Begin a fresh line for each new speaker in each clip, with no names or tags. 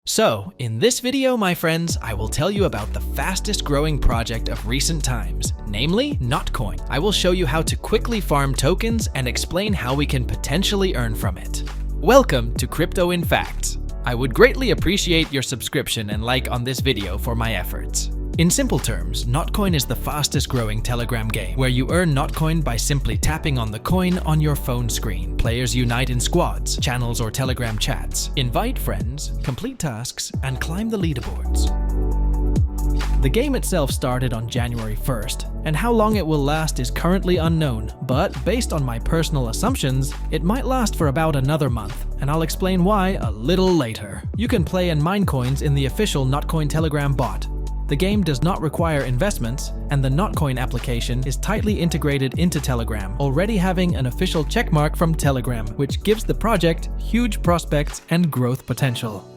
So, in this video, my friends, I will tell you about the fastest growing project of recent times, namely NOTCOIN. I will show you how to quickly farm tokens and explain how we can potentially earn from it. Welcome to Crypto in Facts. I would greatly appreciate your subscription and like on this video for my efforts. In simple terms, NOTCOIN is the fastest growing Telegram game, where you earn NOTCOIN by simply tapping on the coin on your phone screen. Players unite in squads, channels or Telegram chats, invite friends, complete tasks, and climb the leaderboards. The game itself started on January 1st, and how long it will last is currently unknown, but based on my personal assumptions, it might last for about another month, and I'll explain why a little later. You can play and mine coins in the official NOTCOIN Telegram bot. The game does not require investments, and the NOTCOIN application is tightly integrated into Telegram, already having an official checkmark from Telegram, which gives the project huge prospects and growth potential.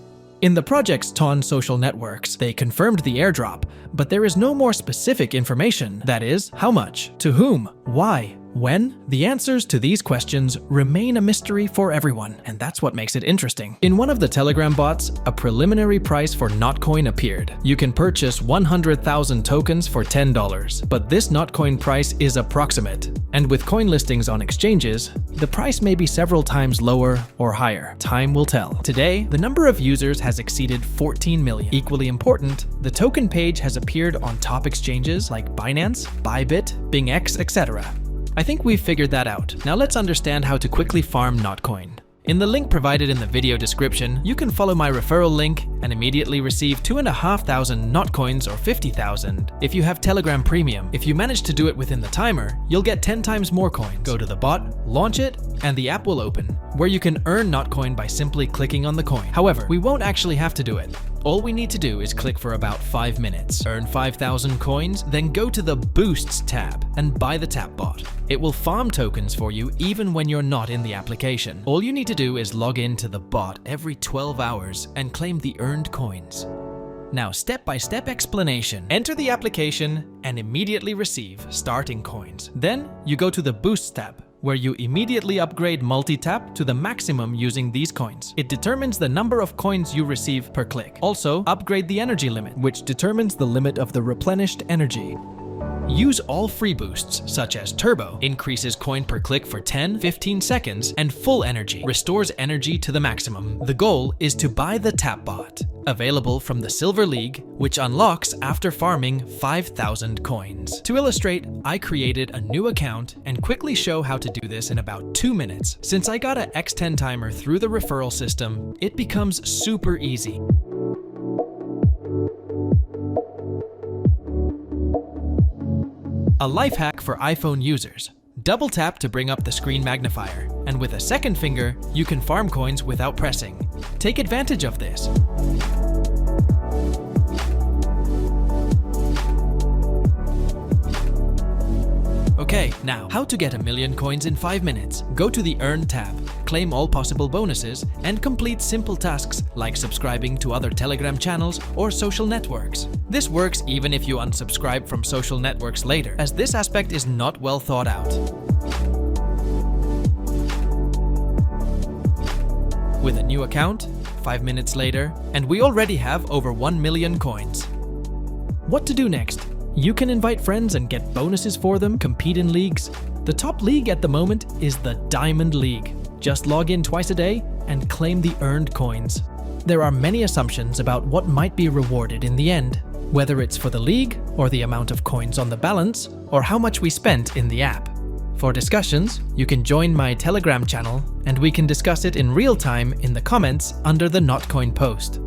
In the project's TON social networks, they confirmed the airdrop, but there is no more specific information. That is, how much, to whom, why, when? The answers to these questions remain a mystery for everyone, and that's what makes it interesting. In one of the Telegram bots, a preliminary price for NOTCOIN appeared. You can purchase 100,000 tokens for $10, but this NOTCOIN price is approximate, and with coin listings on exchanges, the price may be several times lower or higher. Time will tell. Today, the number of users has exceeded 14 million. Equally important, the token page has appeared on top exchanges like Binance, Bybit, BingX, etc. I think we've figured that out. Now let's understand how to quickly farm NOTCOIN. In the link provided in the video description, you can follow my referral link and immediately receive 2,500 NOTCOINs or 50,000 if you have Telegram Premium. If you manage to do it within the timer, you'll get 10 times more coins. Go to the bot, launch it, and the app will open, where you can earn NOTCOIN by simply clicking on the coin. However, we won't actually have to do it. All we need to do is click for about 5 minutes, earn 5,000 coins, then go to the Boosts tab and buy the tap bot. It will farm tokens for you even when you're not in the application. All you need to do is log in to the bot every 12 hours and claim the earned coins. Now, step-by-step explanation. Enter the application and immediately receive starting coins. Then you go to the Boosts tab, where you immediately upgrade multi-tap to the maximum using these coins. It determines the number of coins you receive per click. Also, upgrade the energy limit, which determines the limit of the replenished energy. Use all free boosts, such as Turbo, increases coin per click for 10-15 seconds, and Full Energy, restores energy to the maximum. The goal is to buy the tap bot, available from the Silver League, which unlocks after farming 5,000 coins. To illustrate, I created a new account and quickly show how to do this in about 2 minutes. Since I got a X10 timer through the referral system, it becomes super easy. A life hack for iPhone users. Double tap to bring up the screen magnifier, and with a second finger, you can farm coins without pressing. Take advantage of this. Okay, now, how to get 1,000,000 coins in 5 minutes. Go to the Earn tab, claim all possible bonuses, and complete simple tasks like subscribing to other Telegram channels or social networks. This works even if you unsubscribe from social networks later, as this aspect is not well thought out. With a new account, 5 minutes later, and we already have over 1 million coins. What to do next? You can invite friends and get bonuses for them, compete in leagues. The top league at the moment is the Diamond League. Just log in twice a day and claim the earned coins. There are many assumptions about what might be rewarded in the end, whether it's for the league, or the amount of coins on the balance, or how much we spent in the app. For discussions, you can join my Telegram channel, and we can discuss it in real time in the comments under the NOTCOIN post.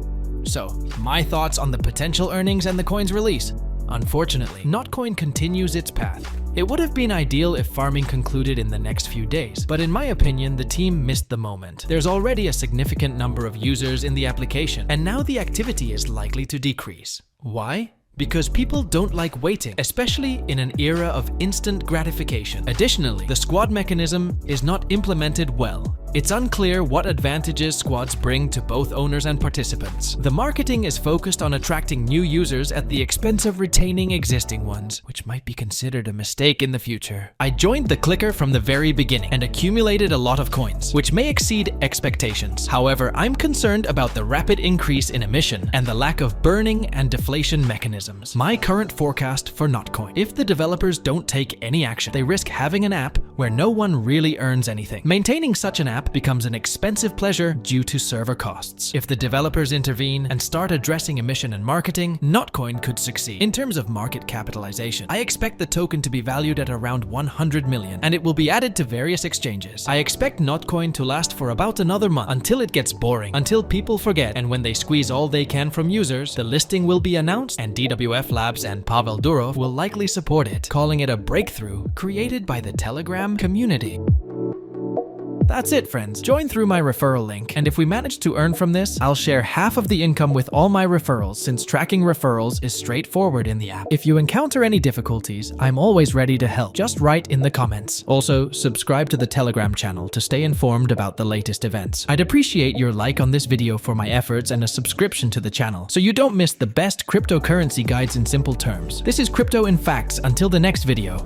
So, my thoughts on the potential earnings and the coin's release. Unfortunately, NOTCOIN continues its path. It would have been ideal if farming concluded in the next few days, but in my opinion, the team missed the moment. There's already a significant number of users in the application, and now the activity is likely to decrease. Why? Because people don't like waiting, especially in an era of instant gratification. Additionally, the squad mechanism is not implemented well. It's unclear what advantages squads bring to both owners and participants. The marketing is focused on attracting new users at the expense of retaining existing ones, which might be considered a mistake in the future. I joined the clicker from the very beginning and accumulated a lot of coins, which may exceed expectations. However, I'm concerned about the rapid increase in emission and the lack of burning and deflation mechanisms. My current forecast for NOTCOIN: if the developers don't take any action, they risk having an app where no one really earns anything. Maintaining such an app becomes an expensive pleasure due to server costs. If the developers intervene and start addressing emission and marketing, NOTCOIN could succeed. In terms of market capitalization, I expect the token to be valued at around 100 million, and it will be added to various exchanges. I expect NOTCOIN to last for about another month until it gets boring, until people forget, and when they squeeze all they can from users, the listing will be announced and DWF Labs and Pavel Durov will likely support it, calling it a breakthrough created by the Telegram community. That's it, friends. Join through my referral link, and if we manage to earn from this, I'll share half of the income with all my referrals, since tracking referrals is straightforward in the app. If you encounter any difficulties, I'm always ready to help. Just write in the comments. Also, subscribe to the Telegram channel to stay informed about the latest events. I'd appreciate your like on this video for my efforts and a subscription to the channel, so you don't miss the best cryptocurrency guides in simple terms. This is Crypto in Facts. Until the next video.